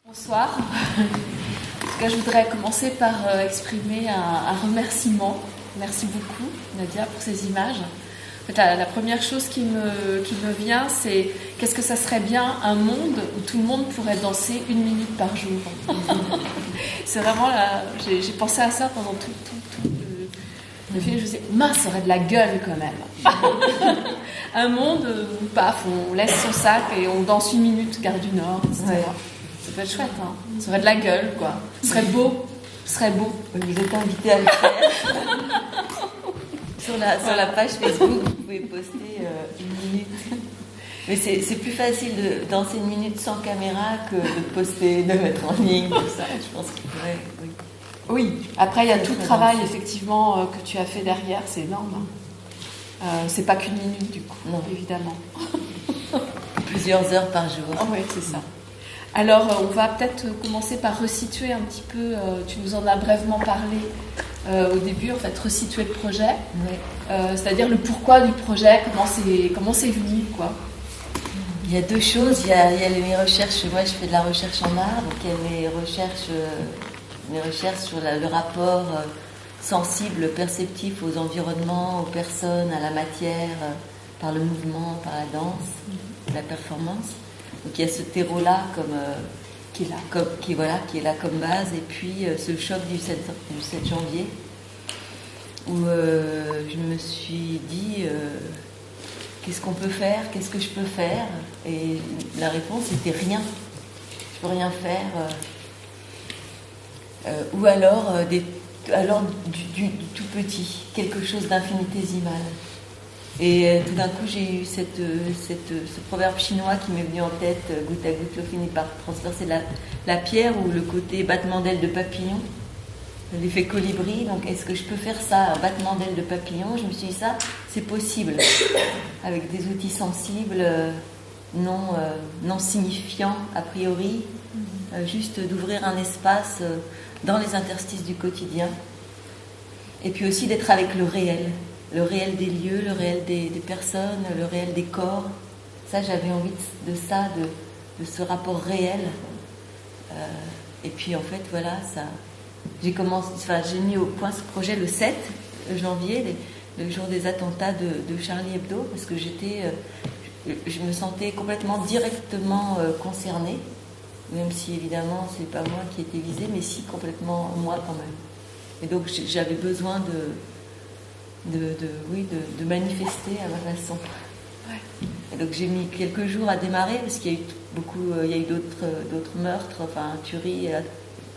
Bonsoir. En tout cas, je voudrais commencer par exprimer un remerciement. Merci beaucoup, Nadia, pour ces images. En fait, la première chose qui me vient, c'est qu'est-ce que ça serait bien un monde où tout le monde pourrait danser 1 minute par jour. C'est vraiment là. J'ai pensé à ça pendant tout le film. Je me disais, mince, ça aurait de la gueule quand même. Un monde où, paf, on laisse son sac et on danse 1 minute, Gare du Nord, etc. Ouais. Ça peut être chouette, hein. Ça aurait de la gueule, quoi. Ce serait beau. Ce serait beau. Vous êtes invité à le faire. sur la page Facebook, vous pouvez poster 1 minute. Mais c'est plus facile de danser 1 minute sans caméra que de poster, de mettre en ligne, tout ça. Je pense qu'il faudrait. Oui. Oui. Après, il y a tout le travail, effectivement, que tu as fait derrière. C'est énorme. C'est pas qu'1 minute, du coup, non, évidemment. Plusieurs heures par jour. Oh, oui, c'est ça. Alors, on va peut-être commencer par resituer un petit peu, tu nous en as brièvement parlé au début, en fait, resituer le projet, c'est-à-dire le pourquoi du projet, comment c'est venu, quoi. Il y a deux choses, il y a mes recherches, moi je fais de la recherche en art, donc il y a mes recherches sur le rapport sensible, perceptif aux environnements, aux personnes, à la matière, par le mouvement, par la danse, la performance. Donc il y a ce terreau-là qui est là comme base, et puis ce choc du 7 janvier où je me suis dit qu'est-ce qu'on peut faire, qu'est-ce que je peux faire, et la réponse était rien. Je peux rien faire, ou alors du tout petit, quelque chose d'infinitésimal. Et tout d'un coup, j'ai eu ce proverbe chinois qui m'est venu en tête, goutte à goutte, l'eau finit par transpercer la pierre, ou le côté battement d'ailes de papillon, l'effet colibri. Donc, est-ce que je peux faire ça, un battement d'ailes de papillon? Je me suis dit, ça, c'est possible, avec des outils sensibles, non signifiants a priori, juste d'ouvrir un espace dans les interstices du quotidien, et puis aussi d'être avec le réel des lieux, le réel des personnes, le réel des corps. Ça, j'avais envie de ça, de ce rapport réel. Et puis en fait, voilà, ça. J'ai mis au point ce projet le 7 janvier, le jour des attentats de Charlie Hebdo, parce que je me sentais complètement directement concernée, même si évidemment c'est pas moi qui étais visée, mais si complètement moi quand même. Et donc j'avais besoin de manifester à ma façon. Ouais. Et donc j'ai mis quelques jours à démarrer, parce qu'il y a eu d'autres meurtres, enfin tueries,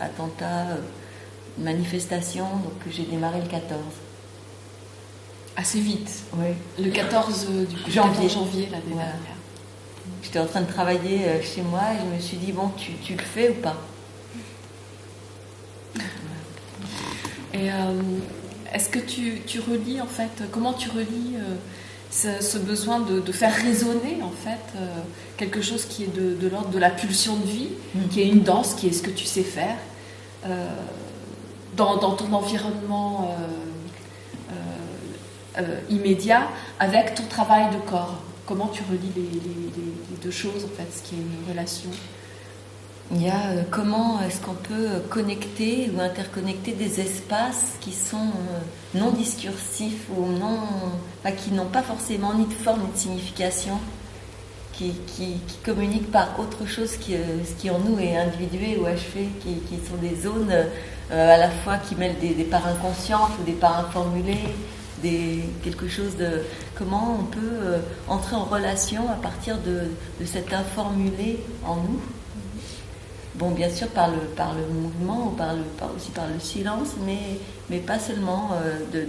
attentats, manifestations, donc j'ai démarré le 14. Assez vite. Oui. Le 14 janvier l'année dernière. J'étais en train de travailler chez moi et je me suis dit, bon, tu le fais ou pas? Et est-ce que tu relis, en fait, comment tu relis ce besoin de faire résonner, en fait, quelque chose qui est de l'ordre de la pulsion de vie, qui est une danse, qui est ce que tu sais faire, dans ton environnement immédiat, avec ton travail de corps? Comment tu relis les deux choses, en fait, ce qui est une relation? Il y a comment est-ce qu'on peut connecter ou interconnecter des espaces qui sont non discursifs, ou qui n'ont pas forcément ni de forme ni de signification, qui communiquent par autre chose qui en nous est individué ou achevé, qui sont des zones à la fois qui mêlent des parts inconscientes ou des parts informulées, quelque chose de comment on peut entrer en relation à partir de cet informulé en nous. Bon, bien sûr par le mouvement, ou aussi par le silence, mais pas seulement de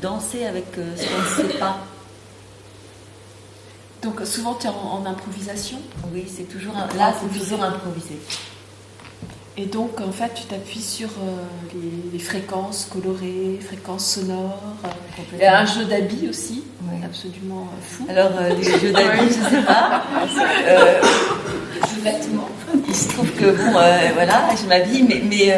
danser avec ce qu'on ne sait pas. Donc souvent tu es en improvisation? Oui, c'est toujours improvisé. Et donc en fait tu t'appuies sur les fréquences colorées, fréquences sonores. Il y a un jeu d'habits aussi, absolument fou. Alors les jeux d'habits, je ne sais pas. Vêtements. Il se trouve que je m'habille, mais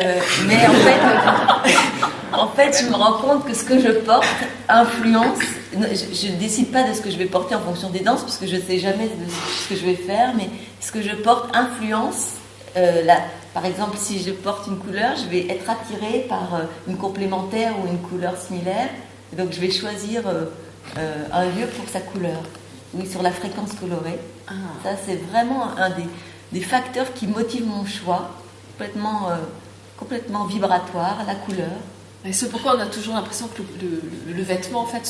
en fait, je me rends compte que ce que je porte influence. Je ne décide pas de ce que je vais porter en fonction des danses, puisque je ne sais jamais de ce que je vais faire, mais ce que je porte influence par exemple, si je porte une couleur, je vais être attirée par une complémentaire ou une couleur similaire. Donc, je vais choisir un lieu pour sa couleur. Oui, sur la fréquence colorée. Ah. Ça, c'est vraiment un des facteurs qui motivent mon choix, complètement vibratoire, la couleur. Et c'est pourquoi on a toujours l'impression que le vêtement, en fait,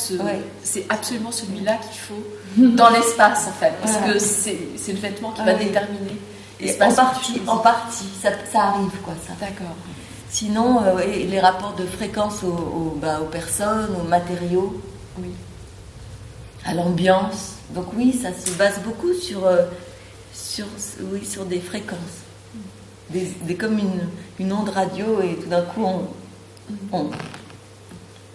c'est absolument celui-là qu'il faut dans l'espace, en fait. Parce que c'est le vêtement qui va déterminer l'espace. En partie, ça arrive, quoi, ça. D'accord. Sinon, les rapports de fréquence aux personnes, aux matériaux, oui, à l'ambiance. Donc oui, ça se base beaucoup sur des fréquences. Comme une onde radio, et tout d'un coup, on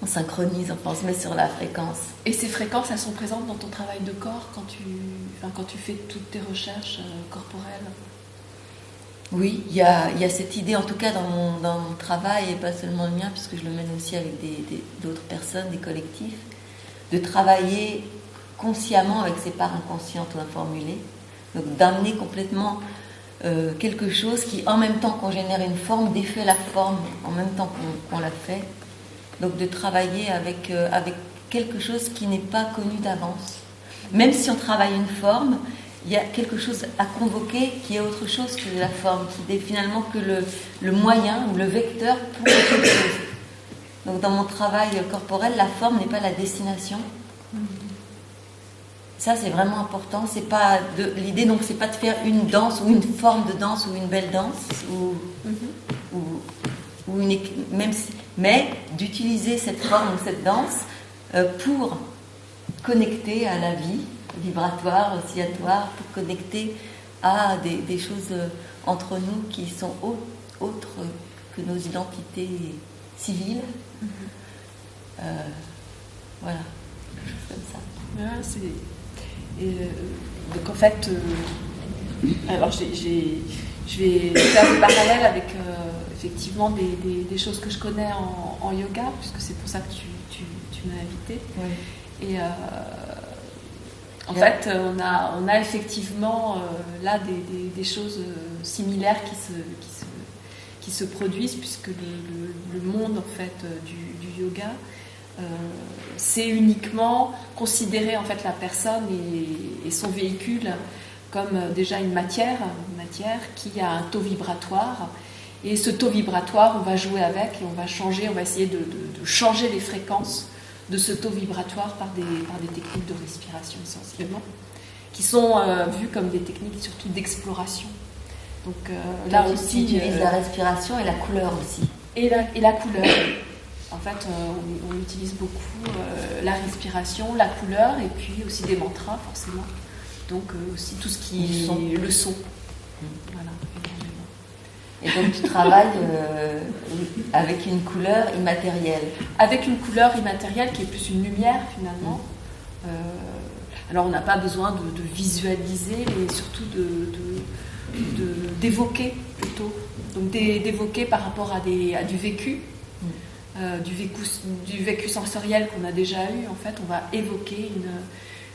synchronise, on se met sur la fréquence. Et ces fréquences, elles sont présentes dans ton travail de corps quand tu fais toutes tes recherches corporelles? Oui, il y a cette idée, en tout cas dans mon travail, et pas seulement le mien, puisque je le mène aussi avec d'autres personnes, des collectifs, de travailler consciemment avec ses parts inconscientes ou informulées. Donc d'amener complètement quelque chose qui, en même temps qu'on génère une forme, défait la forme en même temps qu'on la fait. Donc de travailler avec quelque chose qui n'est pas connu d'avance. Même si on travaille une forme, il y a quelque chose à convoquer qui est autre chose que la forme, qui n'est finalement que le moyen ou le vecteur pour quelque chose. Donc dans mon travail corporel, la forme n'est pas la destination. Ça, c'est vraiment important. C'est pas l'idée, donc, c'est pas de faire une danse ou une forme de danse ou une belle danse mais d'utiliser cette forme ou cette danse pour connecter à la vie vibratoire, oscillatoire, pour connecter à des choses entre nous qui sont autres que nos identités civiles. Voilà, quelque chose comme ça. Ouais, donc en fait, alors je vais faire des parallèles avec effectivement des choses que je connais en yoga, puisque c'est pour ça que tu m'as invitée. Oui. Et en fait, on a effectivement là des choses similaires qui se produisent, puisque le monde en fait du yoga, c'est uniquement considérer en fait la personne et son véhicule comme déjà une matière qui a un taux vibratoire, et ce taux vibratoire on va jouer avec et on va essayer de changer les fréquences de ce taux vibratoire par des techniques de respiration essentiellement, qui sont vues comme des techniques surtout d'exploration. Donc là aussi tu utilises la respiration et la couleur aussi. Et la couleur. En fait, on utilise beaucoup la respiration, la couleur, et puis aussi des mantras, forcément. Donc, aussi tout ce qui est le son. Voilà. Et donc, tu travailles avec une couleur immatérielle. Avec une couleur immatérielle qui est plus une lumière, finalement. Alors, on n'a pas besoin de visualiser, mais surtout d'évoquer, plutôt. Donc, d'évoquer par rapport à du vécu. Du vécu sensoriel qu'on a déjà eu, en fait, on va évoquer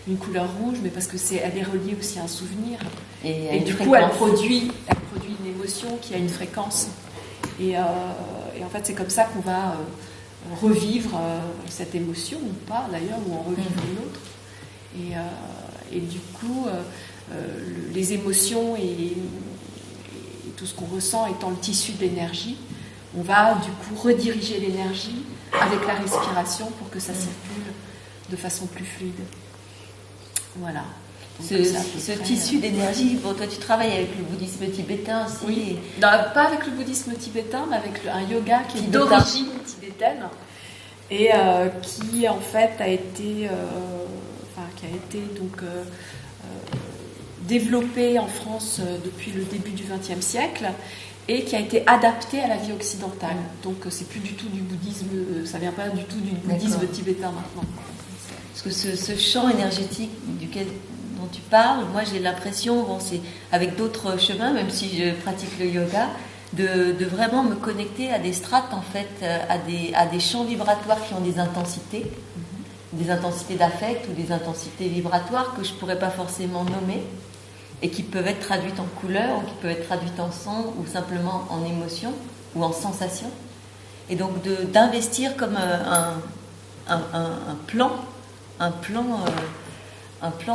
une couleur rouge, mais parce que elle est reliée aussi à un souvenir. Et du coup, elle produit une émotion qui a une fréquence. Et en fait, c'est comme ça qu'on va revivre cette émotion, ou pas d'ailleurs, ou en revivre une autre. Et du coup, les émotions et tout ce qu'on ressent étant le tissu de l'énergie, on va du coup rediriger l'énergie avec la respiration pour que ça circule de façon plus fluide. Voilà. Ce tissu d'énergie, bon, toi tu travailles avec le bouddhisme tibétain aussi. Oui. Pas avec le bouddhisme tibétain, mais avec un yoga qui est d'origine tibétaine et qui en fait a été développé en France depuis le début du XXe siècle. Et qui a été adapté à la vie occidentale. Donc c'est plus du tout du bouddhisme, ça vient pas du tout du bouddhisme tibétain maintenant. Parce que ce champ énergétique dont tu parles, moi j'ai l'impression, c'est avec d'autres chemins, même si je pratique le yoga, de vraiment me connecter à des strates en fait, à des champs vibratoires qui ont des intensités d'affect ou des intensités vibratoires que je pourrais pas forcément nommer. et qui peuvent être traduites en couleurs, ou qui peuvent être traduites en son, ou simplement en émotion, ou en sensation. Et donc d'investir comme un plan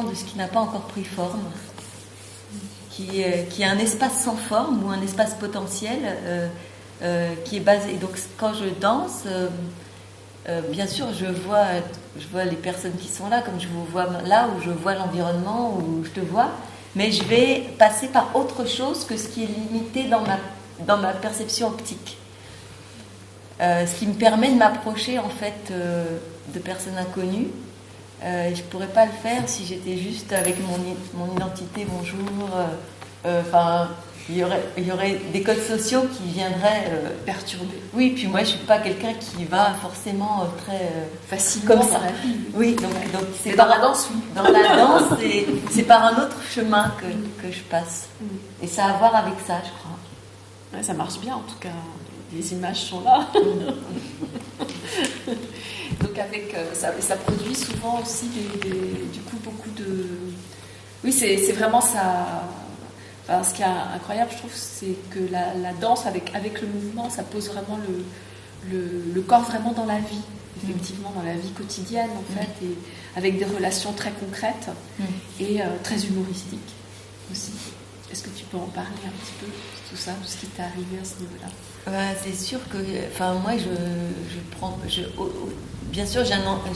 de ce qui n'a pas encore pris forme, qui est un espace sans forme ou un espace potentiel qui est basé. Et donc quand je danse, bien sûr je vois les personnes qui sont là, comme je vous vois là, où je vois l'environnement, où je te vois, mais je vais passer par autre chose que ce qui est limité dans ma perception optique. Ce qui me permet de m'approcher en fait de personnes inconnues. Je ne pourrais pas le faire si j'étais juste avec mon identité, bonjour. Il y aurait des codes sociaux qui viendraient perturber. Oui, puis moi je ne suis pas quelqu'un qui va forcément très facilement comme ça. Dans la vie. Oui, donc c'est dans la danse, oui. Dans la danse, c'est par un autre chemin que je passe. Et ça a à voir avec ça, je crois. Ouais, ça marche bien en tout cas. Les images sont là. Donc avec ça produit souvent aussi du coup beaucoup de. Oui, c'est vraiment ça. Enfin, ce qui est incroyable, je trouve, c'est que la danse avec le mouvement, ça pose vraiment le corps vraiment dans la vie, effectivement, dans la vie quotidienne en fait, et avec des relations très concrètes et très humoristiques aussi. Est-ce que tu peux en parler un petit peu, tout ça, de ce qui t'est arrivé à ce niveau-là? C'est sûr que, moi, bien sûr, j'ai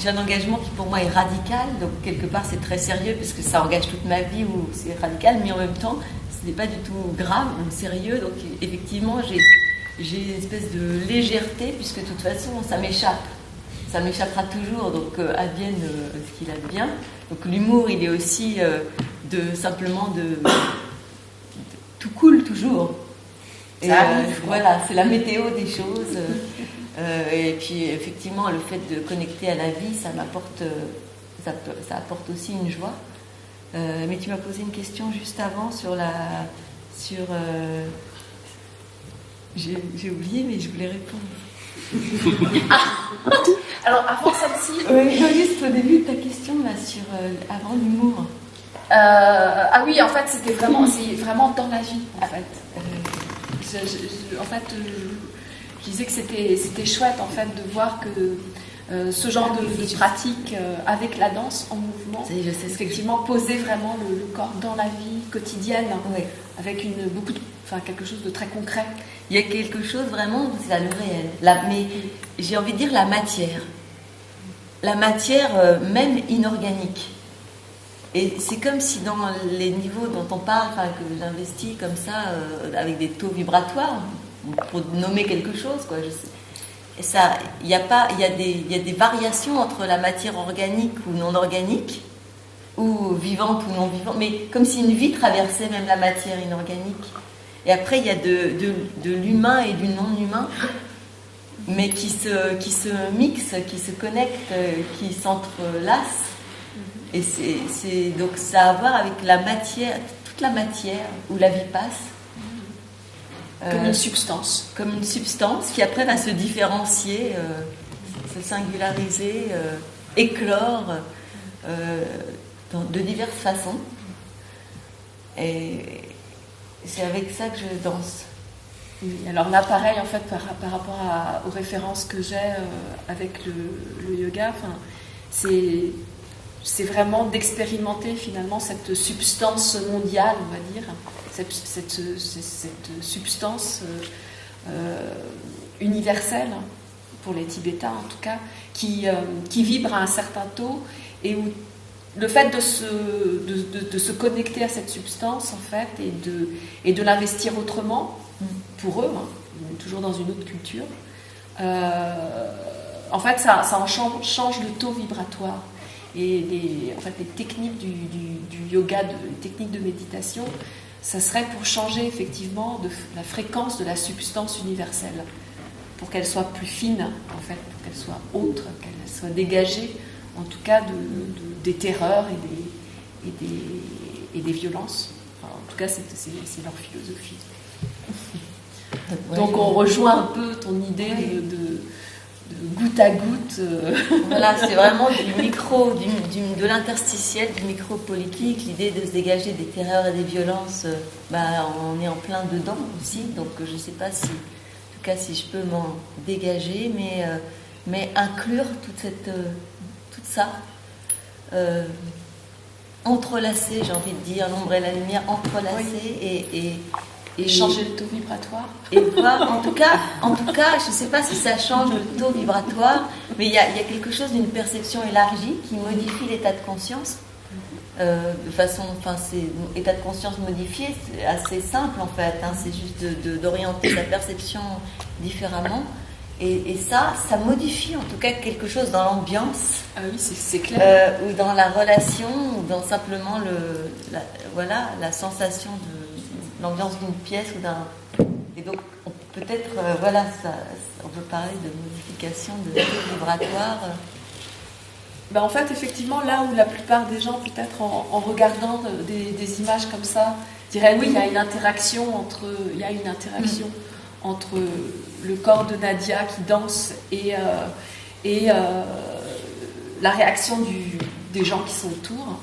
un engagement qui pour moi est radical, donc quelque part c'est très sérieux parce que ça engage toute ma vie ou c'est radical, mais en même temps, ce n'est pas du tout grave ou sérieux, donc effectivement, j'ai une espèce de légèreté puisque de toute façon, ça m'échappera toujours, donc advienne ce qu'il advient. Donc l'humour, il est aussi simplement tout coule toujours. Et voilà, c'est la météo des choses. Et puis effectivement, le fait de connecter à la vie, ça apporte aussi une joie. Mais tu m'as posé une question juste avant j'ai oublié, mais je voulais répondre. Alors avant celle-ci, juste au début de ta question là avant l'humour. Ah oui, en fait, c'est vraiment dans la vie, en fait. Je disais que c'était chouette, en fait, de voir que ce genre de pratique avec la danse en mouvement, effectivement, posait vraiment le corps dans la vie quotidienne, avec quelque chose de très concret. Il y a quelque chose vraiment, c'est le réel. Mais j'ai envie de dire la matière. La matière, même inorganique. Et c'est comme si dans les niveaux dont on parle, que j'investis comme ça, avec des taux vibratoires, pour nommer quelque chose, quoi. Il y a des variations entre la matière organique ou non organique, ou vivante ou non vivante, mais comme si une vie traversait même la matière inorganique. Et après, il y a de l'humain et du non-humain, mais qui se mixent, qui se connectent, qui s'entrelacent. Et donc ça a à voir avec la matière, toute la matière où la vie passe. Comme une substance. Comme une substance qui après va se différencier, se singulariser, éclore de diverses façons. Et c'est avec ça que je danse. Oui, alors là, pareil, en fait, par rapport aux références que j'ai avec le yoga, c'est vraiment d'expérimenter finalement cette substance mondiale, on va dire, cette substance universelle, pour les Tibétains en tout cas, qui vibre à un certain taux et où le fait de se connecter à cette substance en fait et de l'investir autrement pour eux, toujours dans une autre culture, en fait ça en change le taux vibratoire. Et les techniques du yoga, les techniques de méditation, ça serait pour changer effectivement la fréquence de la substance universelle, pour qu'elle soit plus fine, en fait, pour qu'elle soit autre, qu'elle soit dégagée, en tout cas, des terreurs et des violences. Enfin, en tout cas, c'est leur philosophie. Donc on rejoint un peu ton idée goutte à goutte. Voilà, c'est vraiment du micro, de l'interstitiel, du micro-politique, l'idée de se dégager des terreurs et des violences, on est en plein dedans aussi, donc je ne sais pas si, en tout cas, si je peux m'en dégager, mais inclure tout ça, entrelacé, j'ai envie de dire, l'ombre et la lumière entrelacées et changer le taux vibratoire. Et voir, en tout cas, je ne sais pas si ça change le taux vibratoire, mais il y a quelque chose d'une perception élargie qui modifie l'état de conscience. De façon, c'est état de conscience modifié, c'est assez simple en fait, hein, c'est juste d'orienter sa perception différemment. Et ça modifie en tout cas quelque chose dans l'ambiance. Ah oui, c'est clair. Ou dans la relation, ou dans simplement la sensation de l'ambiance d'une pièce ou d'un. Et donc, peut-être, on peut parler de modification de taux vibratoire. En fait, effectivement, là où la plupart des gens, peut-être en regardant des images comme ça, diraient oui, il y a une interaction entre le corps de Nadia qui danse et la réaction des gens qui sont autour.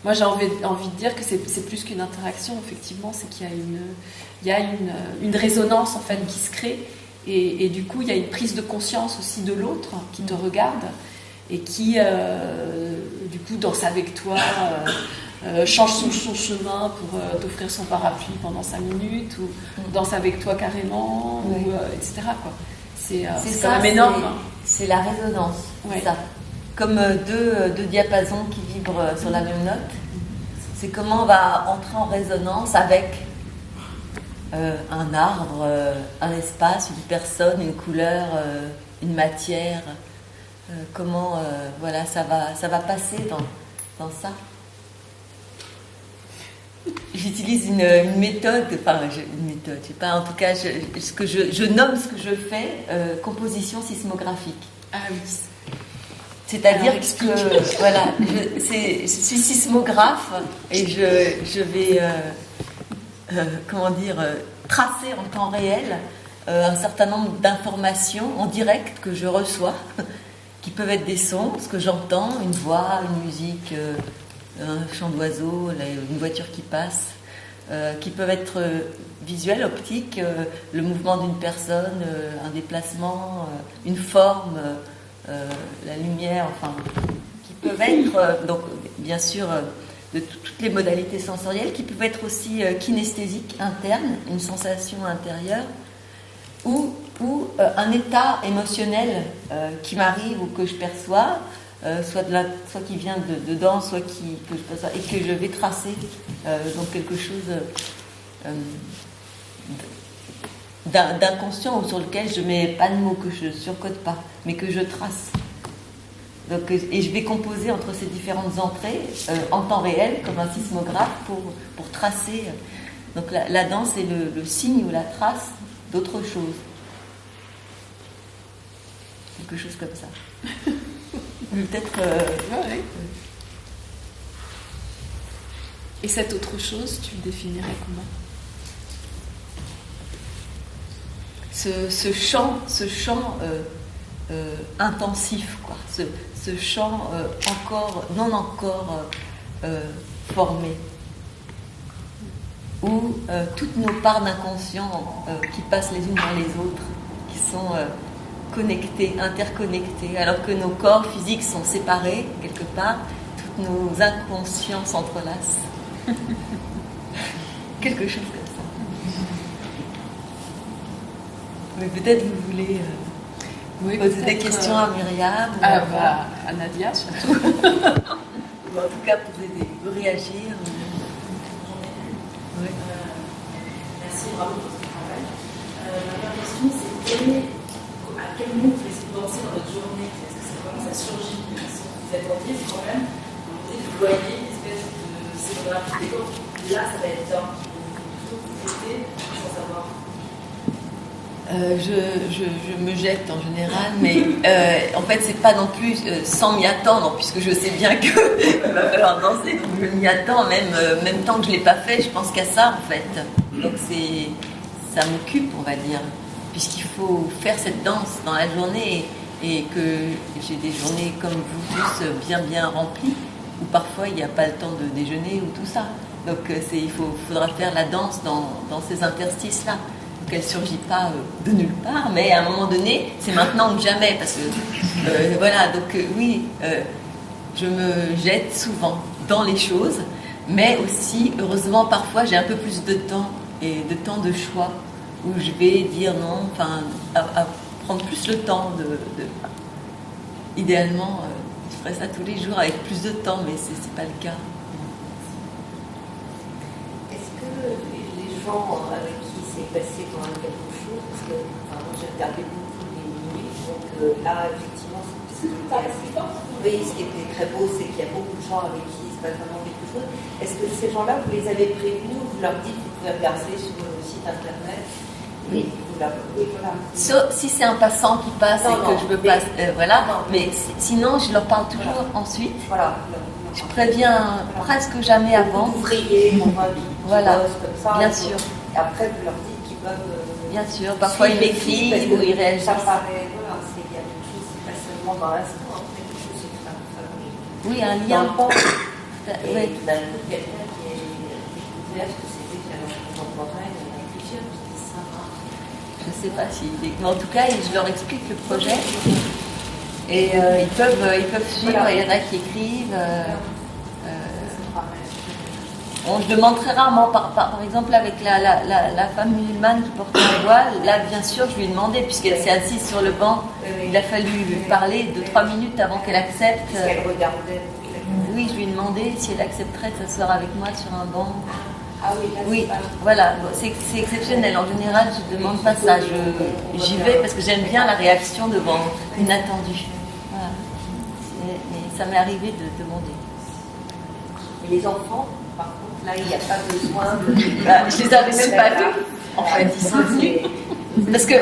Moi, j'ai envie de dire que c'est plus qu'une interaction, effectivement, c'est qu'il y a une résonance en fait qui se crée et du coup, il y a une prise de conscience aussi de l'autre qui te regarde et qui, du coup, danse avec toi, change son chemin pour t'offrir son parapluie pendant 5 minutes ou danse avec toi carrément, etc. quoi. C'est ça, quand même énorme. C'est la résonance, c'est ça. Comme deux diapasons qui vibrent sur la même note. C'est comment on va entrer en résonance avec un arbre, un espace, une personne, une couleur, une matière. Comment ça va passer dans ça. J'utilise une méthode, je sais pas, en tout cas, je nomme ce que je fais composition sismographique. Ah oui. C'est-à-dire que je suis sismographe et je vais tracer en temps réel un certain nombre d'informations en direct que je reçois, qui peuvent être des sons, ce que j'entends, une voix, une musique, un chant d'oiseau, une voiture qui passe, qui peuvent être visuels, optiques, le mouvement d'une personne, un déplacement, une forme. La lumière, qui peuvent être, donc bien sûr, de toutes les modalités sensorielles, qui peuvent être aussi kinesthésiques, internes, une sensation intérieure, ou un état émotionnel qui m'arrive ou que je perçois, soit qui vient dedans, soit que je perçois, et que je vais tracer, donc quelque chose d'inconscient ou sur lequel je mets pas de mots, que je surcode pas, mais que je trace. Donc, et je vais composer entre ces différentes entrées en temps réel, comme un sismographe, pour tracer. Donc la danse est le signe ou la trace d'autre chose. Quelque chose comme ça. Peut-être... Et cette autre chose, tu le définirais comment ? Ce chant intensif, quoi. Ce chant non encore formé, où toutes nos parts d'inconscient qui passent les unes dans les autres, qui sont connectées, interconnectées, alors que nos corps physiques sont séparés quelque part, toutes nos inconscients s'entrelacent. Quelque chose comme ça. Mais peut-être vous voulez poser des questions à Myriam. À Nadia surtout. Ou en tout cas réagir. Merci, bravo pour votre travail. Ma première question, c'est à quel moment vous laissez penser dans votre journée? Est-ce que comment ça surgit? Vous êtes en ville quand même, vous voyez une espèce de scénographie des corps. Là, ça va être bien. Vous écoutez sans savoir. Je me jette en général, mais en fait c'est pas non plus sans m'y attendre, puisque je sais bien qu'il va falloir danser, donc je m'y attends, même tant que je l'ai pas fait, je pense qu'à ça en fait. Donc ça m'occupe, on va dire. puisqu'il faut faire cette danse dans la journée et que j'ai des journées comme vous tous bien remplies, où parfois il n'y a pas le temps de déjeuner ou tout ça. Donc faudra faire la danse dans ces interstices-là. Donc elle ne surgit pas de nulle part, mais à un moment donné, c'est maintenant ou jamais, parce que voilà, donc oui, je me jette souvent dans les choses, mais aussi, heureusement, parfois j'ai un peu plus de temps et de temps de choix, où je vais dire non, enfin, à prendre plus le temps idéalement, je ferais ça tous les jours avec plus de temps, mais c'est pas le cas. Est-ce que les gens avec qui s'est passé quand même quelque chose, parce que moi j'ai regardé beaucoup les nuits, donc là effectivement ce qui était très beau, c'est qu'il y a beaucoup de gens avec qui il se passe vraiment quelque chose. Est-ce que ces gens-là, vous les avez prévenus, vous leur dites que vous pouvez regarder sur le site internet? Oui, voilà. Si c'est un passant qui passe et que je veux pas, voilà. Non. Mais sinon, je leur parle toujours ensuite. Voilà. Je préviens presque jamais avant. Ouvriers, voilà. Comme ça, bien sûr. Et après, vous leur dites qu'ils peuvent. Bien sûr. Parfois, ils m'écrivent ou ils réagissent. Ça paraît, voilà, il y a quelque chose, c'est pas seulement dans l'instant, après quelque chose c'est fabrique. Oui, un lien. Et tout d'un coup, quelqu'un qui est découvert que c'était de la langue contemporaine, il y en a plusieurs qui disent ça. Je ne sais pas si. Mais en tout cas, je leur explique le projet. Et ils peuvent suivre. Voilà. Il y en a qui écrivent. Je demande très rarement, par exemple avec la femme musulmane qui portait un voile, là bien sûr je lui ai demandé, puisqu'elle s'est assise sur le banc, il a fallu lui parler 2-3 minutes avant qu'elle accepte. Parce qu'elle regardait. Oui, je lui ai demandé si elle accepterait de s'asseoir avec moi sur un banc. Ah oui, là, oui, voilà, c'est exceptionnel. En général, je ne demande pas ça. J'y vais parce que j'aime bien la réaction devant inattendue. Voilà. Mais ça m'est arrivé de demander. Et les enfants, par contre, là, il n'y a pas besoin de... Je les avais même pas vus. En fait, ils sont venus. Parce que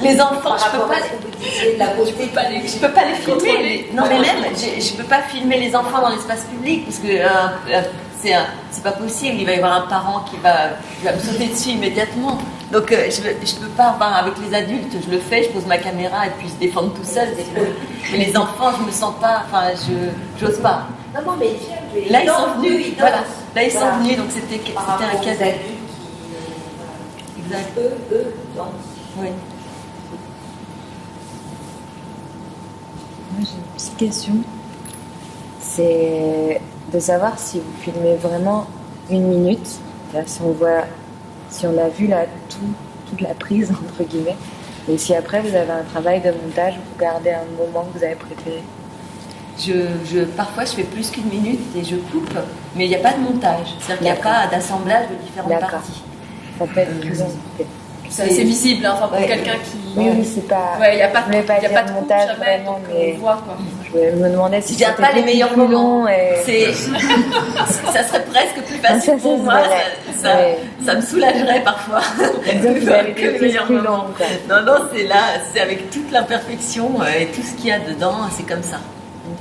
les enfants, je peux pas les filmer. Non, mais même, je peux pas filmer les enfants dans l'espace public parce que c'est pas possible. Il va y avoir un parent qui va me sauter dessus immédiatement. Donc je peux pas. Enfin, avec les adultes, je le fais. Je pose ma caméra et puis se défendre tout seul. Mais les enfants, je me sens pas. Enfin, j'ose pas. Non, mais ils viennent. Là, ils sont venus. Voilà. Là, ils sont venus. Donc c'était un cadeau. Exact. Eux dansent. Oui. Moi, j'ai une petite question. C'est de savoir si vous filmez vraiment 1 minute. Si on a vu toute la prise, entre guillemets. Et si après, vous avez un travail de montage, vous gardez un moment que vous avez préféré. Parfois, je fais plus qu'1 minute et je coupe. Mais il n'y a pas de montage. C'est-à-dire qu'il n'y a pas d'assemblage de différentes parties. Ça peut être plus c'est assez visible, hein, enfin, pour quelqu'un qui... Oui, c'est pas... Ouais, il n'y a pas de montage, jamais, vraiment, donc mais on voit, quoi. Je me demandais si c'était pas les meilleurs moments. Et... ça serait presque plus facile pour moi. Ça me soulagerait parfois. que les meilleurs moments. Non, c'est là, c'est avec toute l'imperfection et tout ce qu'il y a dedans, c'est comme ça.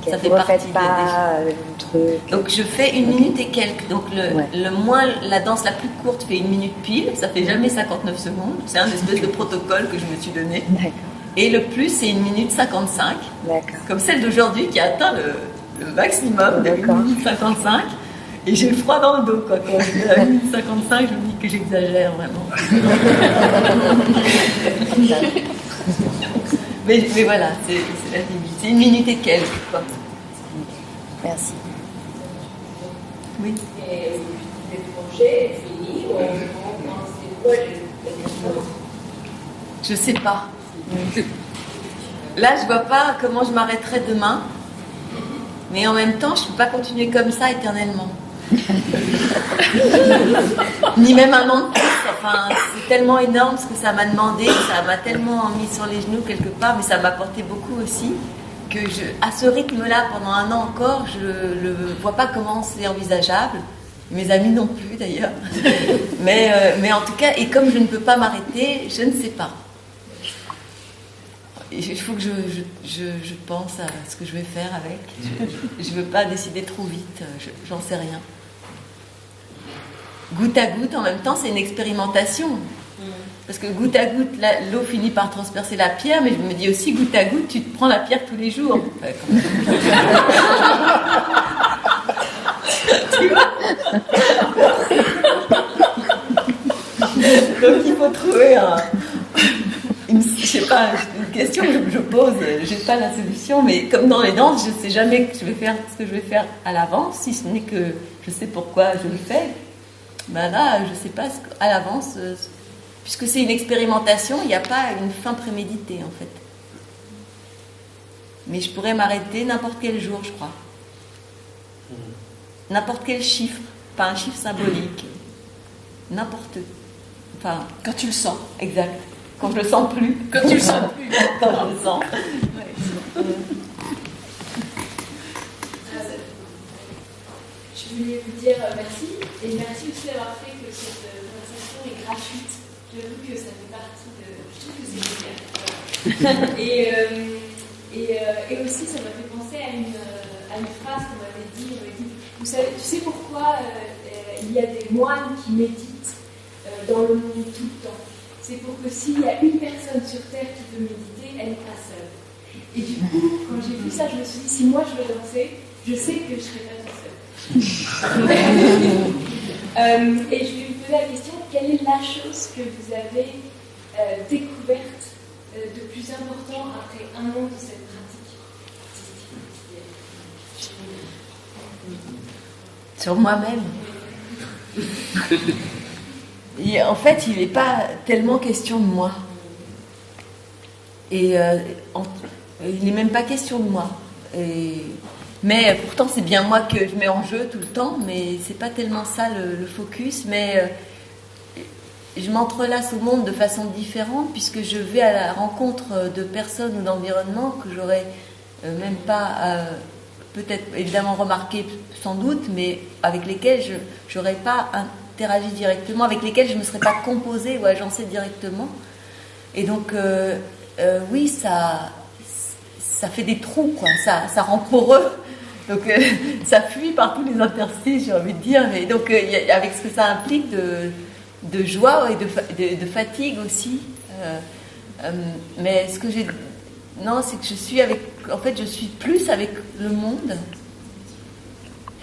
Okay. Ça fait partie des trucs. Donc je fais 1 minute et quelques. Donc le moins, la danse la plus courte fait 1 minute pile. Ça fait jamais 59 secondes. C'est un espèce de protocole que je me suis donné. D'accord. Et le plus, c'est 1 minute 55. D'accord. Comme celle d'aujourd'hui qui a atteint le maximum de 1 minute 55. Et j'ai le froid dans le dos, quoi. Quand je dis à 1 minute 55, je me dis que j'exagère vraiment. Mais voilà, c'est la limite. C'est 1 minute et quelques, quoi. Merci. Oui. Et le projet est fini ou c'est quoi Je sais pas. Là, je vois pas comment je m'arrêterai demain. Mais en même temps, je ne peux pas continuer comme ça éternellement. Ni même un an de plus. Enfin, c'est tellement énorme ce que ça m'a demandé, ça m'a tellement mis sur les genoux quelque part, mais ça m'a apporté beaucoup aussi, que à ce rythme-là, pendant 1 an encore, je ne vois pas comment c'est envisageable. Mes amis non plus d'ailleurs. mais en tout cas, et comme je ne peux pas m'arrêter, je ne sais pas. Il faut que je pense à ce que je vais faire avec. Je ne veux pas décider trop vite, j'en sais rien. Goutte à goutte, en même temps, c'est une expérimentation. Parce que goutte à goutte, l'eau finit par transpercer la pierre, mais je me dis aussi, goutte à goutte, tu te prends la pierre tous les jours. Enfin, tu vois. Donc il faut trouver je sais pas, une question que je pose, j'ai pas la solution, mais comme dans les danses, je sais jamais ce que je vais faire à l'avance, si ce n'est que je sais pourquoi je le fais. Ben là, je sais pas à l'avance, puisque c'est une expérimentation, il n'y a pas une fin préméditée en fait. Mais je pourrais m'arrêter n'importe quel jour, je crois. N'importe quel chiffre, pas un chiffre symbolique, n'importe. Enfin, Quand tu le sens. exact. Quand je le sens plus. Quand tu le sens plus. Quand je le sens. Je voulais vous dire merci et merci aussi d'avoir fait que cette conversation est gratuite. J'avoue que ça fait partie de. Je trouve que c'est génial. Et aussi, ça m'a fait penser à une phrase qu'on m'avait dit. On m'avait dit, tu sais pourquoi il y a des moines qui méditent dans le monde tout le temps? C'est pour que s'il y a une personne sur Terre qui peut méditer, elle n'est pas seule. Et du coup, quand j'ai vu ça, je me suis dit, si moi je veux danser, je sais que je ne serai pas toute seule. Et je vais vous poser la question, quelle est la chose que vous avez découverte de plus important après un an de cette pratique? Sur moi-même. Et en fait, il n'est pas tellement question de moi. Et il n'est même pas question de moi. Mais pourtant, c'est bien moi que je mets en jeu tout le temps, mais c'est pas tellement ça le focus. Mais je m'entrelace au monde de façon différente, puisque je vais à la rencontre de personnes ou d'environnements que j'aurais même pas, peut-être évidemment remarqué sans doute, mais avec lesquels je n'aurais pas interagi directement, avec lesquels je ne me serais pas composée ou agencée directement. Et donc, oui, ça fait des trous, quoi. Ça rend poreux. Donc, ça fuit par tous les interstices, j'ai envie de dire. Et donc, avec ce que ça implique de joie et de fatigue aussi. Mais ce que j'ai... Non, c'est que je suis plus avec le monde.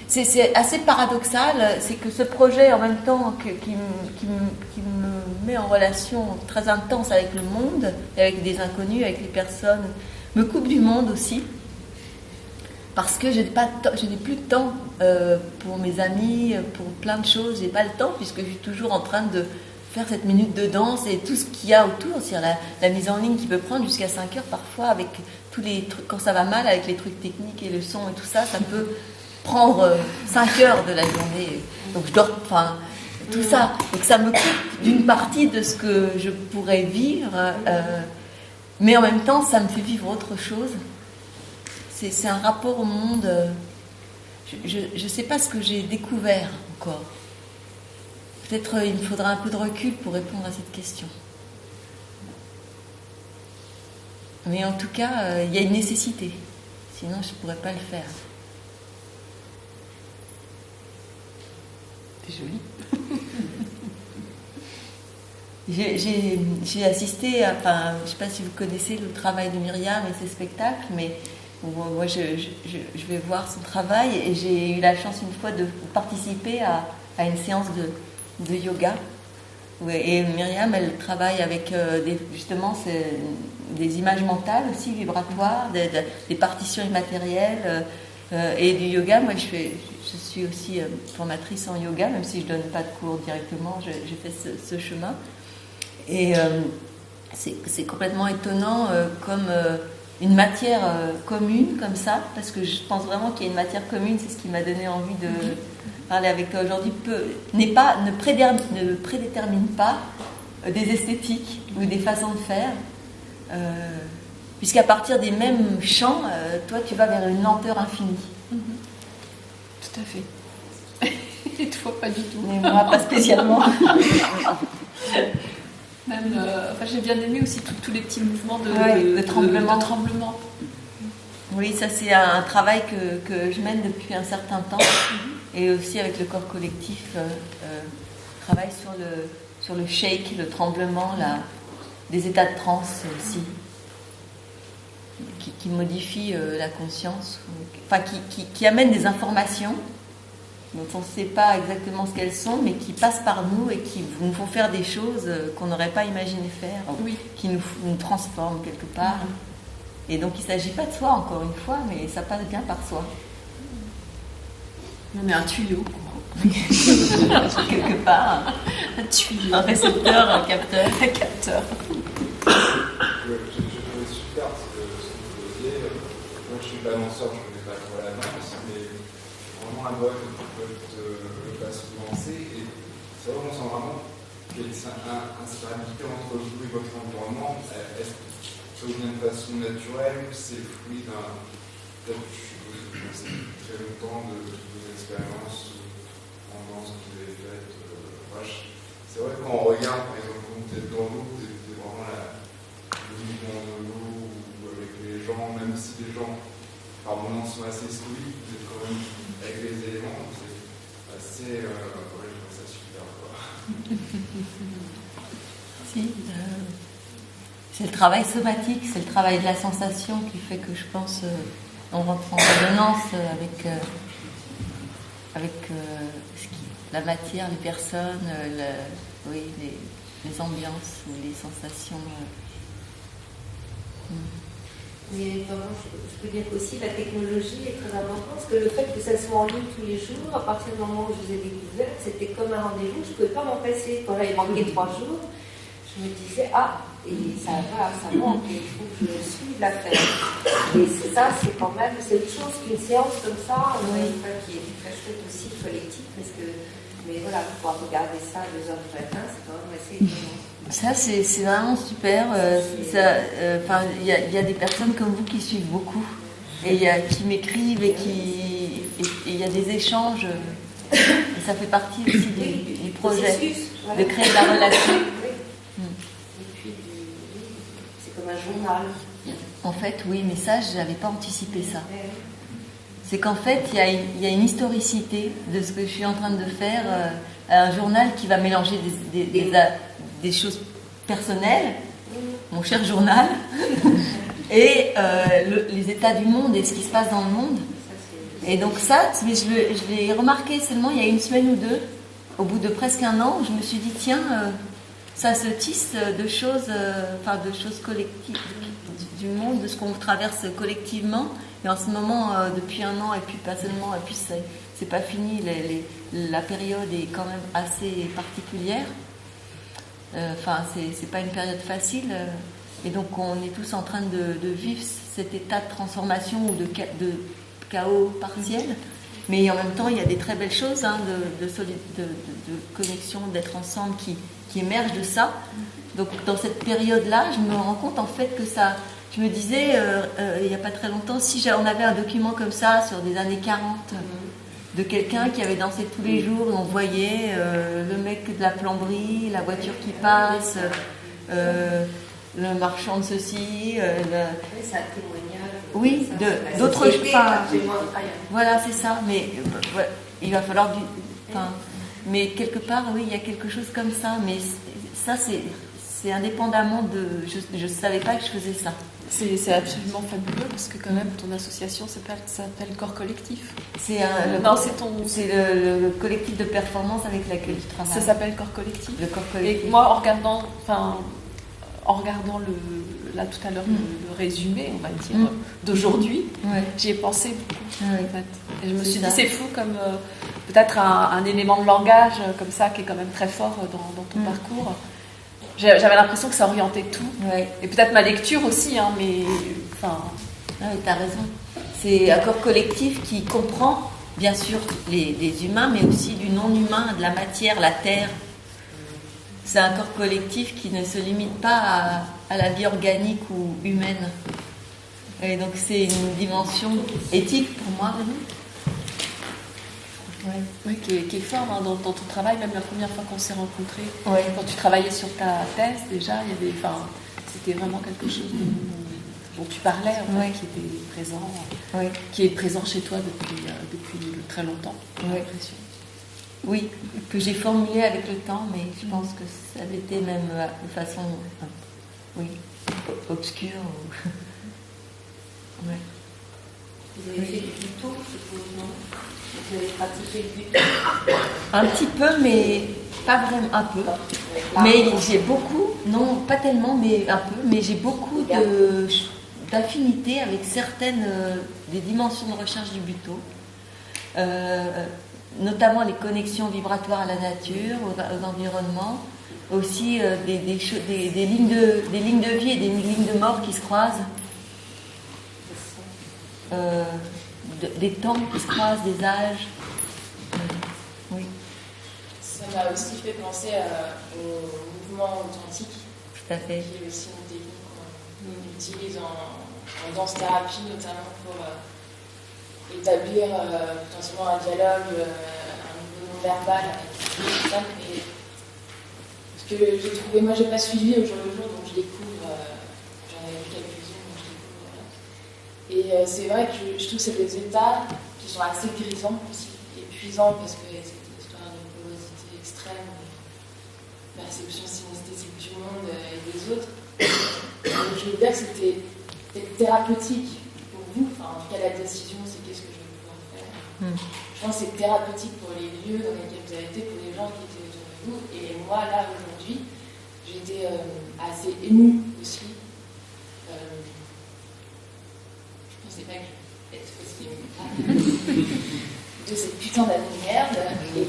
C'est assez paradoxal, c'est que ce projet, en même temps qui me met en relation très intense avec le monde, avec des inconnus, avec les personnes, me coupe du monde aussi, parce que je n'ai plus de temps pour mes amis, pour plein de choses, j'ai pas le temps, puisque je suis toujours en train de faire cette minute de danse et tout ce qu'il y a autour, c'est-à-dire la mise en ligne qui peut prendre jusqu'à 5 heures parfois, avec tous les trucs, quand ça va mal, avec les trucs techniques et le son et tout ça, ça peut prendre 5 heures de la journée, donc je dors, enfin, tout ça. Donc ça me coupe d'une partie de ce que je pourrais vivre, mais en même temps, ça me fait vivre autre chose. C'est un rapport au monde. Je ne sais pas ce que j'ai découvert encore. Peut-être il me faudra un peu de recul pour répondre à cette question. Mais en tout cas, il y a une nécessité. Sinon, je ne pourrais pas le faire. C'est joli. J'ai assisté à, enfin, je ne sais pas si vous connaissez le travail de Myriam et ses spectacles, mais moi je vais voir son travail et j'ai eu la chance une fois de participer à une séance de yoga. Et Myriam, elle travaille avec justement des images mentales aussi, vibratoires, des partitions immatérielles et du yoga. Moi, je suis aussi formatrice en yoga, même si je ne donne pas de cours directement, j'ai fait ce chemin. Et c'est complètement étonnant comme une matière commune comme ça, parce que je pense vraiment qu'il y a une matière commune, c'est ce qui m'a donné envie de parler avec toi aujourd'hui, ne prédétermine pas des esthétiques ou des façons de faire, puisqu'à partir des mêmes champs, toi tu vas vers une lenteur infinie. Tout à fait. Et toi, pas du tout. Mais moi, pas spécialement. Même, j'ai bien aimé aussi tous les petits mouvements de tremblement. De tremblement. Oui, ça c'est un travail que je mène depuis un certain temps, et aussi avec le corps collectif, travaille sur le shake, le tremblement, des états de transe aussi, qui modifient la conscience, enfin qui amènent des informations dont on ne sait pas exactement ce qu'elles sont, mais qui passent par nous et qui nous font faire des choses qu'on n'aurait pas imaginé faire, qui nous transforment quelque part. Et donc il ne s'agit pas de soi, encore une fois, mais ça passe bien par soi. On est un tuyau. Quelque part, Un tuyau. un récepteur, un capteur. Un capteur. J'ai trouvé super ce que vous faisiez. Moi, je suis pas annonceur, je ne connais pas trop la danse, mais vraiment un doigt que tu peux te fasse lancer. Et c'est vrai qu'on sent vraiment qu'il y a une inséparabilité entre vous et votre environnement. Est-ce que ça vous vient de façon naturelle ou c'est le fruit d'un. Peut-être, je sais, très longtemps de vos expériences en danse que vous avez faites. C'est vrai que quand on regarde, par exemple, quand vous êtes dans l'eau, vous êtes vraiment le mouvement de l'eau ou avec les gens, même si les gens par moments sont assez stoïques, vous êtes quand même avec les éléments, c'est assez. Ouais, je trouve ça super, quoi. Si, c'est le travail somatique, c'est le travail de la sensation qui fait que je pense on rentre en résonance avec la matière, les personnes, les ambiances ou les sensations. Mais vraiment, je peux dire qu'aussi la technologie est très importante, parce que le fait que ça soit en ligne tous les jours, à partir du moment où je vous ai découvert, c'était comme un rendez-vous, je ne pouvais pas m'en passer. Quand j'avais manqué 3 jours, je me disais, et ça manque, et il faut que je suive l'affaire. Et c'est ça, c'est quand même, c'est autre chose qu'une séance comme ça, qui est très chouette aussi, collective, mais voilà, pouvoir regarder ça à 2h du matin, c'est quand même assez étonnant. Ça, c'est vraiment super. Il y a des personnes comme vous qui suivent beaucoup et qui m'écrivent et il y a des échanges. Et ça fait partie aussi du projet, de créer de la relation. Et puis, c'est comme un journal. En fait, oui, mais ça, je n'avais pas anticipé ça. C'est qu'en fait, il y a une historicité de ce que je suis en train de faire, un journal qui va mélanger des choses personnelles, mon cher journal, et les états du monde et ce qui se passe dans le monde. Et donc ça, je l'ai remarqué seulement il y a 1 semaine ou 2, au bout de presque 1 an, où je me suis dit, tiens, ça se tisse de choses collectives, du monde, de ce qu'on traverse collectivement. Et en ce moment, depuis 1 an, et puis pas seulement, et puis c'est pas fini, la période est quand même assez particulière. C'est pas une période facile. Et donc, on est tous en train de vivre cet état de transformation ou de chaos partiel. Mais en même temps, il y a des très belles choses de connexion, d'être ensemble qui émergent de ça. Donc, dans cette période-là, je me rends compte en fait que ça. Je me disais, il n'y a pas très longtemps, si on avait un document comme ça sur des années 40, de quelqu'un qui avait dansé tous les jours, et on voyait le mec de la plomberie, la voiture qui passe, le marchand de ceci. C'est un témoignage. Oui, d'autres choses. Voilà, c'est ça. Mais il va falloir mais quelque part, oui, il y a quelque chose comme ça. Mais ça, c'est indépendamment de. Je ne savais pas que je faisais ça. C'est absolument fabuleux parce que quand même ton association s'appelle Corps Collectif. C'est le collectif de performance avec lequel tu travailles. Ça s'appelle Corps Collectif. Le Corps Collectif. Et moi, en regardant là tout à l'heure le résumé, on va dire, d'aujourd'hui, j'y ai pensé beaucoup en fait. Et je me suis dit, c'est fou comme peut-être un élément de langage comme ça qui est quand même très fort dans ton parcours. J'avais l'impression que ça orientait tout. Et peut-être ma lecture aussi, mais enfin. T'as raison. C'est un corps collectif qui comprend, bien sûr, les humains, mais aussi du non-humain, de la matière, la terre. C'est un corps collectif qui ne se limite pas à la vie organique ou humaine. Et donc c'est une dimension éthique pour moi. Oui, qui est fort dans ton travail, même la première fois qu'on s'est rencontrés, quand tu travaillais sur ta thèse, déjà, c'était vraiment quelque chose dont tu parlais, qui était présent, qui est présent chez toi depuis très longtemps, j'ai l'impression. Oui, que j'ai formulé avec le temps, mais je pense que ça l'était même de façon obscure. Ouais. Vous avez fait du buto, je suppose, non? Vous avez pratiqué le buto? Un petit peu, mais pas vraiment, un peu. Mais j'ai beaucoup, non, pas tellement, mais un peu, mais j'ai beaucoup d'affinité avec certaines des dimensions de recherche du buto. Notamment les connexions vibratoires à la nature, aux environnements, aussi des lignes de vie et des lignes de mort qui se croisent, des temps qui se croisent, des âges. Oui. Ça m'a aussi fait penser au mouvement authentique, Tout à fait. qui est aussi une technique qu'on utilise en danse-thérapie, notamment pour établir potentiellement un dialogue, un niveau non-verbal avec les personnes. Parce que j'ai trouvé, moi j'ai pas suivi au jour le jour, donc je découvre, j'en ai vu quelques-unes, donc je découvre. Et c'est vrai que je trouve que c'est des états qui sont assez grisants aussi, épuisants, parce que c'est une histoire de porosité extrême, de perception synesthésique du monde et des autres. Donc je veux dire que c'était thérapeutique pour vous, enfin en tout cas la décision c'est qu'est-ce que je vais pouvoir faire. Je pense que c'est thérapeutique pour les lieux dans lesquels vous avez été, pour les gens qui étaient autour de vous. Et moi là aujourd'hui, j'étais assez émue aussi. Je pensais pas que je être aussi émue de cette putain d'année de merde. Et je me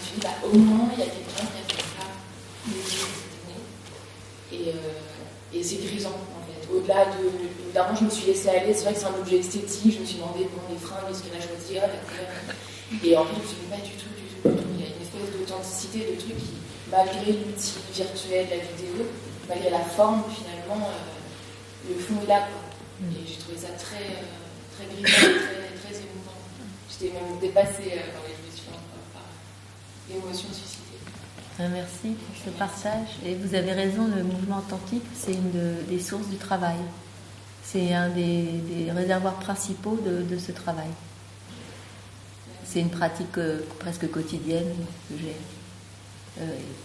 suis dit, bah, au moins il y a quelqu'un qui a fait ça et c'est grisant en fait. Au-delà évidemment, je me suis laissée aller. C'est vrai que c'est un objet esthétique. Je me suis demandé bon, les fringues, est-ce qu'elle a choisi et en fait, je me suis dit pas du tout. Il y a une espèce d'authenticité, de truc qui, malgré l'outil virtuel, la vidéo, malgré la forme, finalement, le fond est là, quoi. Et j'ai trouvé ça très grisant, très émouvant. J'étais même dépassée dans les émotions par l'émotion suscitée. Merci pour ce partage. Et vous avez raison, le mouvement authentique, c'est une des sources du travail. C'est un des réservoirs principaux de ce travail. C'est une pratique presque quotidienne que j'ai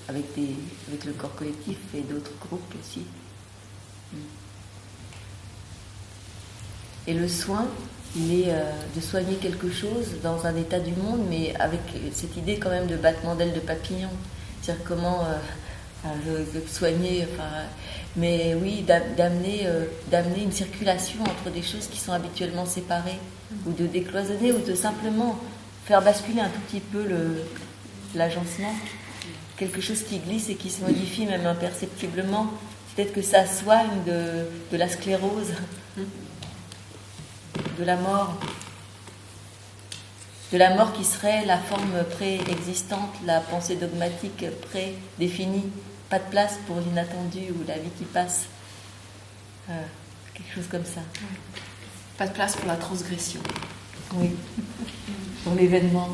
avec le corps collectif et d'autres groupes aussi. Et le soin, il est de soigner quelque chose dans un état du monde, mais avec cette idée quand même de battement d'ailes de papillon. C'est-à-dire comment soigner, mais oui, d'amener une circulation entre des choses qui sont habituellement séparées, ou de décloisonner, ou de simplement faire basculer un tout petit peu l'agencement, quelque chose qui glisse et qui se modifie même imperceptiblement. Peut-être que ça soigne de la sclérose, de la mort qui serait la forme préexistante, la pensée dogmatique prédéfinie, pas de place pour l'inattendu ou la vie qui passe, quelque chose comme ça. Pas de place pour la transgression. Oui, pour l'événement.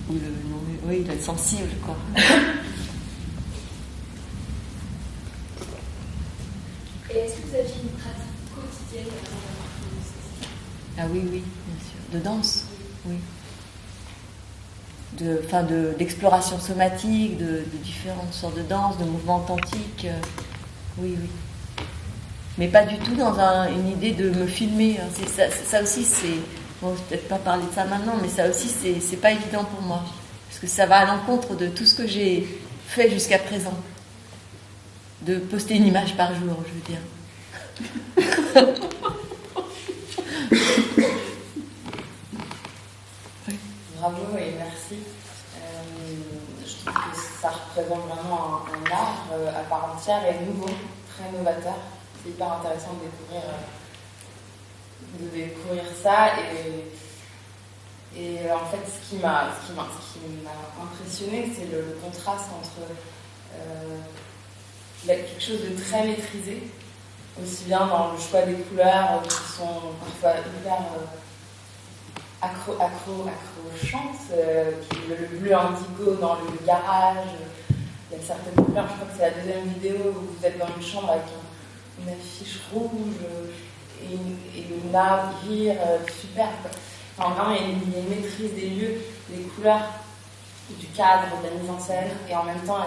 Ou le sensible, quoi. Et est-ce que vous aviez une pratique quotidienne Ah oui, bien sûr. De danse, oui. D'exploration somatique, de différentes sortes de danse, de mouvements authentiques. Oui. Mais pas du tout dans une idée de me filmer. Ça aussi, c'est... Bon, je vais peut-être pas parler de ça maintenant, mais ça aussi, c'est pas évident pour moi. Parce que ça va à l'encontre de tout ce que j'ai fait jusqu'à présent. De poster une image par jour, je veux dire. Bravo et merci. Je trouve que ça représente vraiment un art à part entière et nouveau, très novateur. C'est hyper intéressant de découvrir ça. Et en fait, ce qui m'a impressionné, c'est le contraste entre quelque chose de très maîtrisé, aussi bien dans le choix des couleurs qui sont parfois hyper accrochantes, le bleu indigo dans le garage. Il y a certaines couleurs, je crois que c'est la deuxième vidéo où vous êtes dans une chambre avec une affiche rouge et une arbre gris super. Enfin, vraiment, il y a une maîtrise des lieux, des couleurs, du cadre, de la mise en scène, et en même temps,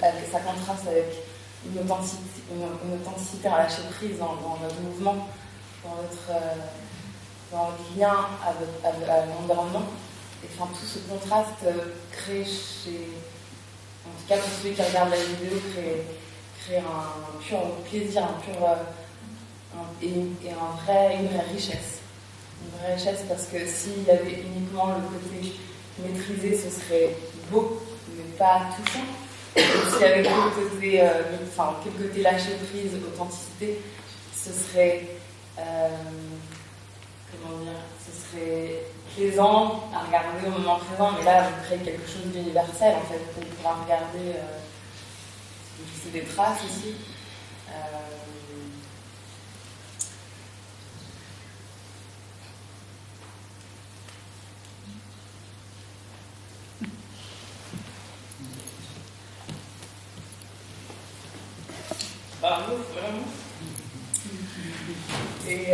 ça contraste avec une authenticité à lâcher prise dans votre mouvement, dans votre lien à l'environnement. Et enfin, tout ce contraste crée en tout cas pour celui qui regarde la vidéo, crée un pur plaisir, une vraie richesse. Une vraie richesse parce que s'il y avait uniquement le côté maîtrisé, ce serait beau, mais pas touchant. Et s'il y avait quel côté lâcher prise, authenticité, ce serait ce serait plaisant à regarder au moment présent, mais là vous créez quelque chose d'universel en fait, qu'on pourra regarder, c'est des traces ici. Bravo, vraiment. Et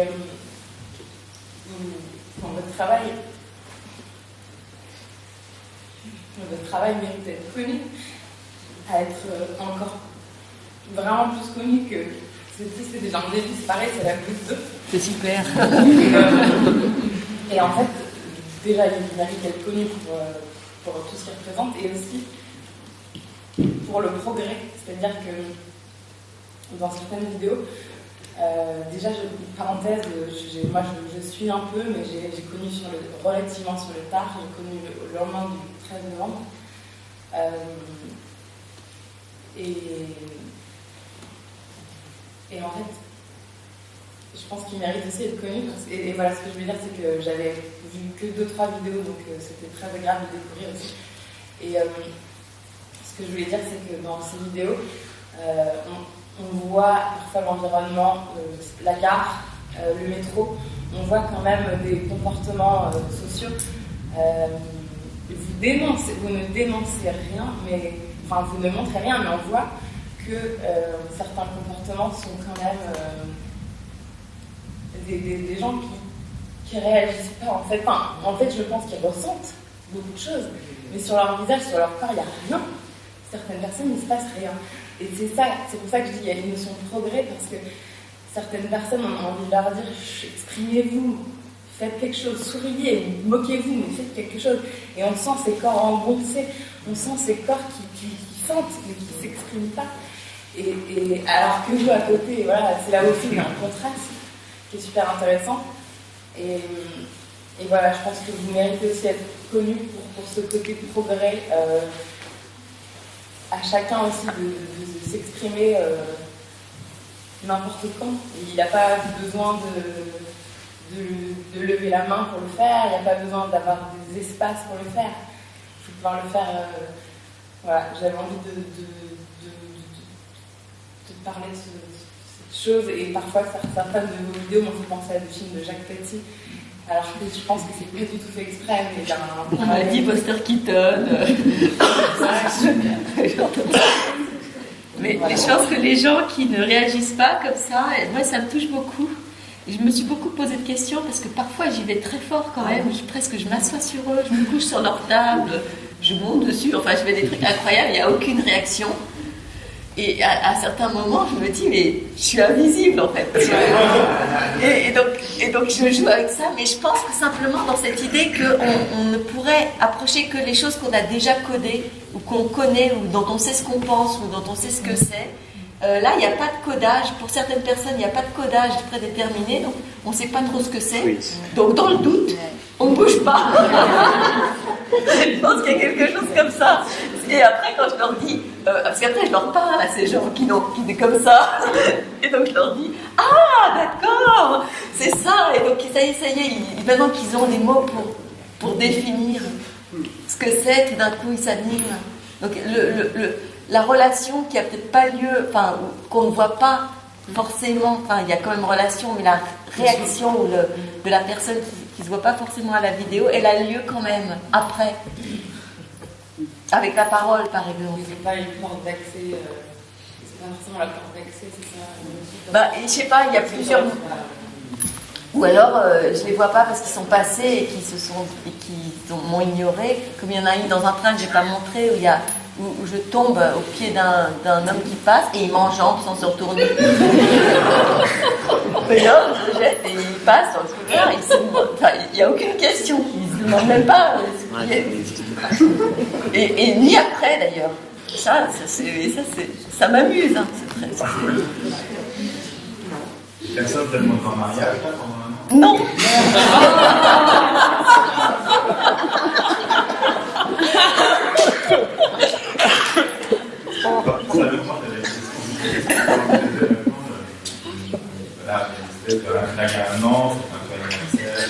votre travail mérite d'être connu, à être encore vraiment plus connu que c'est déjà un début, c'est pareil, c'est la goutte d'eau. C'est super. Et en fait, déjà, il mérite d'être connu pour tout ce qu'il représente et aussi pour le progrès. C'est-à-dire que dans certaines vidéos, déjà, parenthèse, moi je suis un peu, mais j'ai connu relativement sur le tard, j'ai connu le lendemain du 13 novembre. Et en fait, je pense qu'il mérite aussi d'être connu. Et voilà, ce que je veux dire, c'est que j'avais vu que 2-3 vidéos, donc c'était très agréable de découvrir aussi. Et ce que je voulais dire, c'est que dans ces vidéos, on voit parfois l'environnement, la gare, le métro, on voit quand même des comportements sociaux. Vous ne dénoncez rien, vous ne montrez rien, mais on voit que certains comportements sont quand même des gens qui réagissent pas. En fait, je pense qu'ils ressentent beaucoup de choses, mais sur leur visage, sur leur corps, il n'y a rien. Certaines personnes, il ne se passe rien. Et c'est pour ça que je dis qu'il y a une notion de progrès, parce que certaines personnes ont envie de leur dire exprimez-vous, faites quelque chose, souriez, moquez-vous, mais faites quelque chose. Et on sent ces corps engoncés, on sent ces corps qui sentent, mais qui ne s'expriment pas. Et alors que vous, à côté, voilà, c'est là aussi il y a un contraste qui est super intéressant. Et voilà, je pense que vous méritez aussi d'être connu pour ce côté de progrès. À chacun aussi de s'exprimer n'importe quand. Il n'a pas besoin de lever la main pour le faire, il n'y a pas besoin d'avoir des espaces pour le faire. Il faut pouvoir le faire. Voilà, j'avais envie de parler de cette chose, et parfois certaines de vos vidéos m'ont fait penser à des films de Jacques Tati. Alors je pense que c'est pas du tout fait exprès, mais on m'a dit Buster Keaton. Mais je pense que les gens qui ne réagissent pas comme ça, moi ça me touche beaucoup. Et je me suis beaucoup posé de questions parce que parfois j'y vais très fort quand même. Je m'assois sur eux, je me couche sur leur table, je monte dessus, enfin je fais des trucs incroyables, il n'y a aucune réaction. Et à certains moments, je me dis, mais je suis invisible en fait. Et donc je joue avec ça, mais je pense que simplement dans cette idée qu'on ne pourrait approcher que les choses qu'on a déjà codées, ou qu'on connaît, ou dont on sait ce qu'on pense, ou dont on sait ce que c'est. Là, il n'y a pas de codage. Pour certaines personnes, il n'y a pas de codage prédéterminé, donc on ne sait pas trop ce que c'est. Oui. Donc dans le doute, on ne bouge pas. Je pense qu'il y a quelque chose comme ça. Et après, quand je leur dis, parce qu'après je leur parle à ces gens qui sont comme ça, et donc je leur dis, ah d'accord, c'est ça. Et donc ça y est, maintenant qu'ils ont des mots pour définir ce que c'est, tout d'un coup ils s'animent. Donc la relation qui a peut-être pas lieu, enfin qu'on ne voit pas forcément, enfin il y a quand même relation, mais la réaction de la personne qui se voit pas forcément à la vidéo, elle a lieu quand même après. Avec la parole, par exemple. C'est pas une porte d'accès, c'est pas forcément la porte d'accès, c'est ça. Je sais pas, il y a plusieurs. Ou alors, je les vois pas parce qu'ils sont passés et m'ont ignoré. Comme il y en a une dans un train que j'ai pas montré où je tombe au pied d'un homme qui passe et il m'enjambe sans se retourner. Et là, je le jette et il passe sur le scooter. Il n'y a aucune question. Il ne se demande même pas ce qu'il est. Et ni après d'ailleurs. Ça m'amuse. Hein. C'est très. Personne ne te demande en mariage là, pendant un an? Non. Ça demande voilà, un an, c'est un peu anniversaire, etc.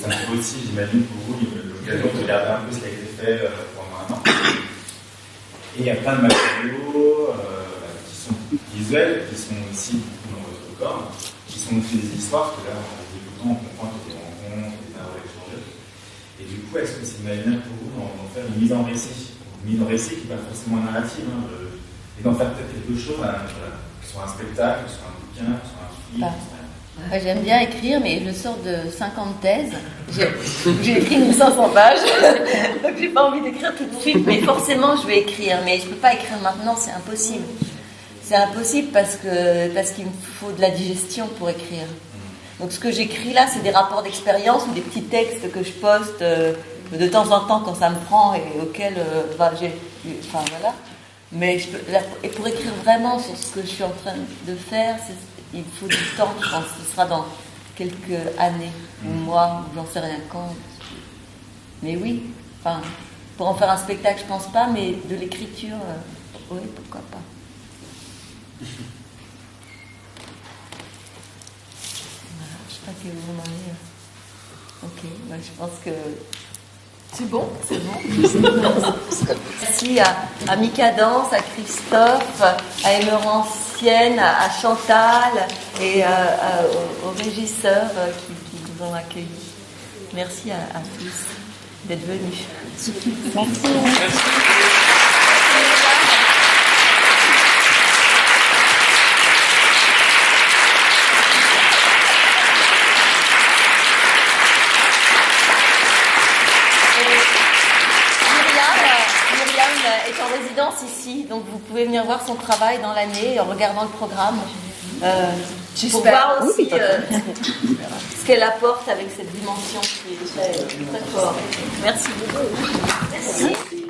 Ça me fait aussi, j'imagine, pour vous, l'occasion de regarder un peu ce qui a été fait pendant un an. Et il y a plein de matériaux qui sont visuels, qui sont aussi dans votre corps, qui sont aussi des histoires, que là, en les écoutant, on comprend qu'il y a des rencontres, des paroles échangées. Et du coup, est-ce que c'est une manière pour vous d'en faire une mise en récit? Une mise en récit qui n'est pas forcément narrative, hein, et d'en faire peut-être quelque chose, que ce soit un spectacle, que ce soit un bouquin, que ce soit un film. J'aime bien écrire, mais je sors de 50 thèses. J'ai écrit 1500 pages, donc j'ai pas envie d'écrire tout de suite. Mais forcément, je vais écrire. Mais je peux pas écrire maintenant, c'est impossible. C'est impossible parce qu'il me faut de la digestion pour écrire. Donc ce que j'écris là, c'est des rapports d'expérience ou des petits textes que je poste de temps en temps quand ça me prend et auxquels, voilà. Mais et pour écrire vraiment sur ce que je suis en train de faire, il faut du temps, je pense. Ce sera dans quelques années, ou mois, ou j'en sais rien quand. Mais oui, pour en faire un spectacle, je pense pas, mais de l'écriture, oui, pourquoi pas. Voilà, je sais pas quel vous en est. Ok, je pense que c'est bon. Merci à Mika Danse, à Christophe, à Émerancienne, à Chantal et aux régisseurs qui nous ont accueillis. Merci à tous d'être venus. Merci. Myriam est en résidence ici, donc vous pouvez venir voir son travail dans l'année en regardant le programme. Pour voir aussi ce qu'elle apporte avec cette dimension qui est très, très forte. Merci beaucoup. Merci.